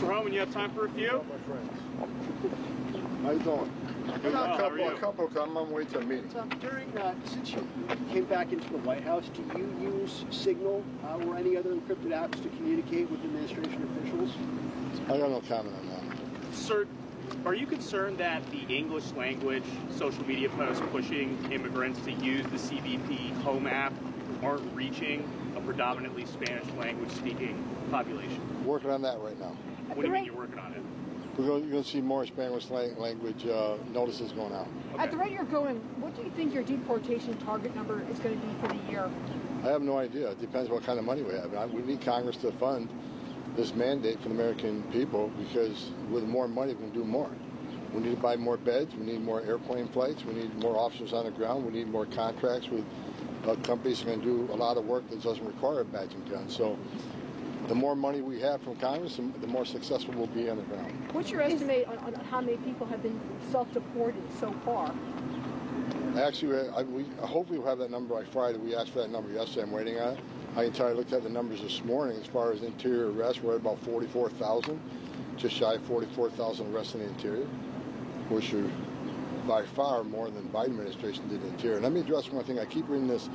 Mr. Homan, you have time for a few? My friends. How you doing? A couple. I'm on my way to a meeting. So since you came back into the White House, do you use Signal or any other encrypted apps to communicate with administration officials? I got no comment on that. Sir, are you concerned that the English language social media posts pushing immigrants to use the CBP Home app aren't reaching a predominantly Spanish language speaking population? Working on that right now. What do you mean you're working on it? You're going to see more Spanish language notices going out. Okay. At the rate you're going, what do you think your deportation target number is going to be for the year? I have no idea. It depends what kind of money we have. We need Congress to fund this mandate for the American people, because with more money we can do more. We need to buy more beds. We need more airplane flights. We need more officers on the ground. We need more contracts with companies that can do a lot of work that doesn't require a badge and gun. So the more money we have from Congress, the more successful we'll be on the ground. What's your estimate on how many people have been self-deported so far? Actually, hopefully we'll have that number by Friday. We asked for that number yesterday. I'm waiting on it. I can tell you, I looked at the numbers this morning. As far as interior arrests, we're at about 44,000, just shy of 44,000 arrests in the interior, which are by far more than the Biden administration did in the interior. And let me address one thing. I keep reading this.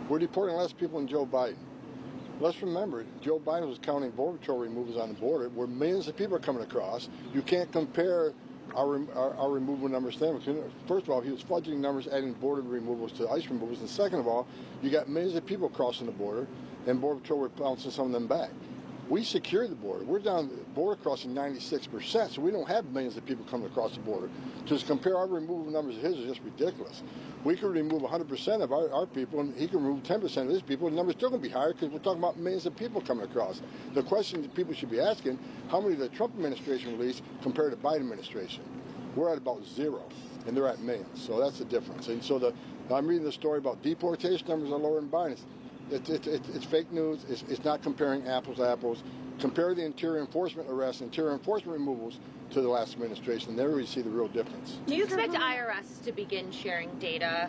We're deporting less people than Joe Biden. Let's remember, Joe Biden was counting Border Patrol removals on the border, where millions of people are coming across. You can't compare our removal numbers to them. First of all, he was fudging numbers, adding border removals to ICE removals. And second of all, you got millions of people crossing the border, and Border Patrol were bouncing some of them back. We secure the border. We're down border crossing 96%, so we don't have millions of people coming across the border. To compare our removal numbers to his is just ridiculous. We could remove 100% of our people, and he can remove 10% of his people. The number's still going to be higher because we're talking about millions of people coming across. The question that people should be asking, how many did the Trump administration release compared to the Biden administration? We're at about 0, and they're at millions. So that's the difference. And so I'm reading the story about deportation numbers are lower than Biden. It's fake news. It's not comparing apples to apples. Compare the interior enforcement arrests, interior enforcement removals to the last administration. There we see the real difference. Do you expect IRS to begin sharing data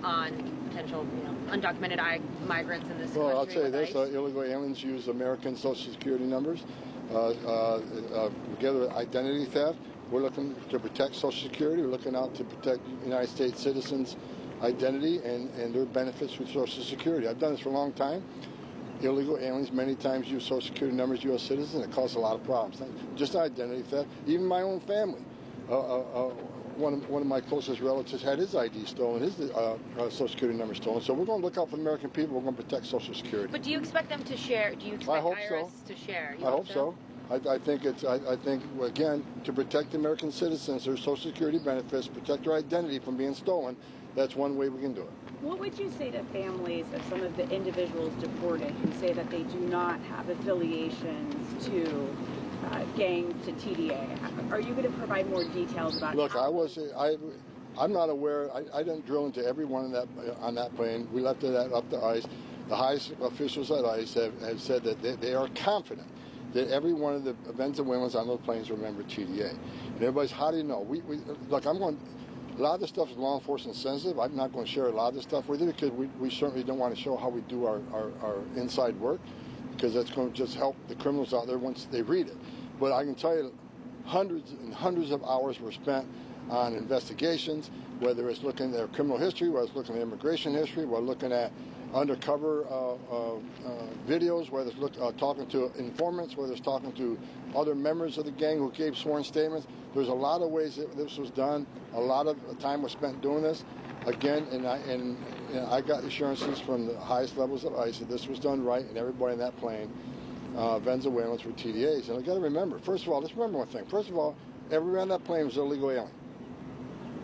on potential, undocumented migrants in this country? Well, I'll tell you this: illegal aliens use American Social Security numbers. Together with identity theft, we're looking to protect Social Security. We're looking out to protect United States citizens' identity and their benefits with Social Security. I've done this for a long time. Illegal aliens many times use Social Security numbers, U.S. citizens. It causes a lot of problems. Just not identity theft. Even my own family. One of my closest relatives had his ID stolen, his Social Security number stolen. So we're going to look out for the American people. We're going to protect Social Security. But do you expect them to share? Do you expect IRS to share? I hope so. I think again, to protect American citizens, their Social Security benefits, protect their identity from being stolen. That's one way we can do it. What would you say to families of some of the individuals deported who say that they do not have affiliations to gangs, to TDA? Are you going to provide more details about? Look, I'm not aware. I didn't drill into every one on that plane. We left it up to ICE. The highest officials at ICE have said that they are confident that every one of the men's and women's on those planes remember TDA. And everybody's, how do you know? Look, a lot of this stuff is law enforcement sensitive. I'm not going to share a lot of this stuff with you because we certainly don't want to show how we do our inside work, because that's going to just help the criminals out there once they read it. But I can tell you hundreds and hundreds of hours were spent on investigations, whether it's looking at their criminal history, whether it's looking at immigration history, whether looking at undercover videos, whether it's talking to informants, whether it's talking to other members of the gang who gave sworn statements. There's a lot of ways that this was done. A lot of time was spent doing this. Again, and I got assurances from the highest levels of ICE that this was done right, and everybody in that plane, Venezuelans were TDAs. And I got to remember, first of all, let's remember one thing. First of all, everyone on that plane was an illegal alien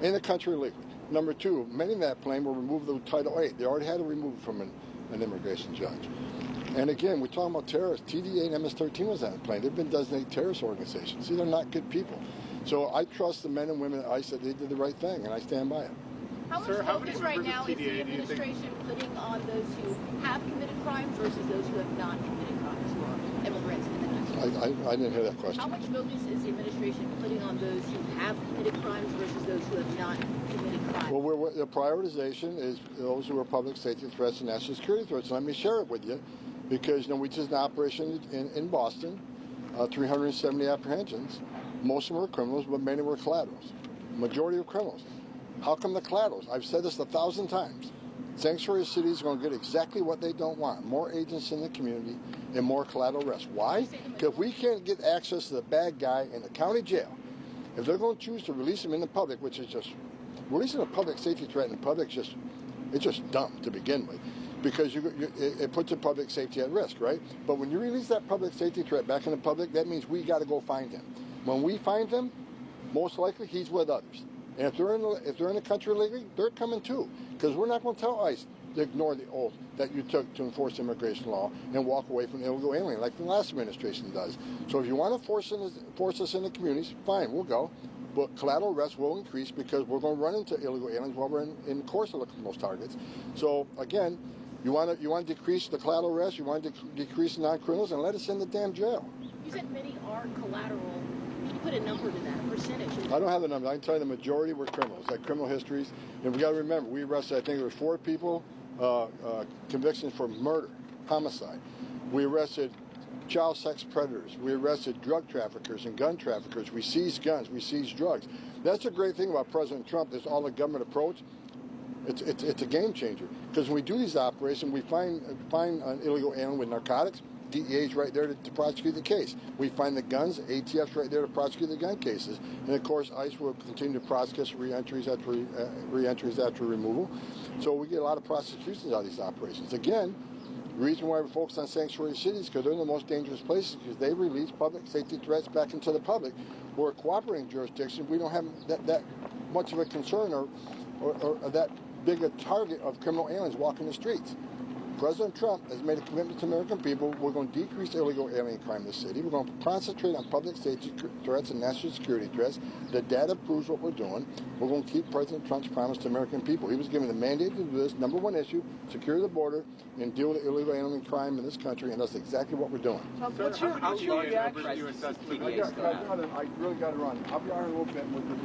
in the country illegally. Number two, many in that plane were removed with Title 8. They already had to remove from an immigration judge. And again, we're talking about terrorists. TDA and MS-13 was on the plane. They've been designated terrorist organizations. These are not good people. So I trust the men and women at ICE that they did the right thing, and I stand by it. How much focus right now is the administration putting on those who have committed crimes versus those who have not committed crimes, who are immigrants in the country? I didn't hear that question. How much focus is the administration putting on those who have committed crimes versus those who have not committed crimes? Well, the prioritization is those who are public safety threats and national security threats. And let me share it with you, because we just did an operation in Boston. 370 apprehensions. Most of them were criminals, but many were collaterals. Majority of criminals. How come the collaterals? I've said this 1,000 times. Sanctuary cities are going to get exactly what they don't want. More agents in the community and more collateral arrests. Why? Because if we can't get access to the bad guy in the county jail, if they're going to choose to release him in the public, which is just, releasing a public safety threat in the public it's just dumb to begin with, because it puts the public safety at risk, right? But when you release that public safety threat back in the public, that means we got to go find him. When we find him, most likely he's with others. And if they're in the country illegally, they're coming too. Because we're not going to tell ICE to ignore the oath that you took to enforce immigration law and walk away from illegal alien, like the last administration does. So if you want to force us in the communities, fine, we'll go. But collateral arrests will increase because we're going to run into illegal aliens while we're in the course of looking for those targets. So again, you want to decrease the collateral arrests, you want to decrease the non-criminals, and let us in the damn jail. You said many are collateral. Can you put a number to that, a percentage? I don't have the number. I can tell you the majority were criminals, like criminal histories. And we got to remember, we arrested, I think there were 4 people, convictions for murder, homicide. We arrested child sex predators. We arrested drug traffickers and gun traffickers. We seized guns. We seized drugs. That's a great thing about President Trump, is all the government approach. It's a game changer. Because when we do these operations, we find an illegal alien with narcotics. DEA's right there to prosecute the case. We find the guns, ATF's right there to prosecute the gun cases. And of course, ICE will continue to prosecute re-entries after removal. So we get a lot of prosecutions out of these operations. Again, the reason why we focus on sanctuary cities is because they're the most dangerous places, because they release public safety threats back into the public. We're a cooperating jurisdiction. We don't have that much of a concern or that big a target of criminal aliens walking the streets. President Trump has made a commitment to American people. We're going to decrease illegal alien crime in the city. We're going to concentrate on public safety threats and national security threats. The data proves what we're doing. We're going to keep President Trump's promise to American people. He was given the mandate to do this. Number one issue, secure the border and deal with illegal alien crime in this country, and that's exactly what we're doing. What's your reaction? I really got to run. I'll be on in a little bit with the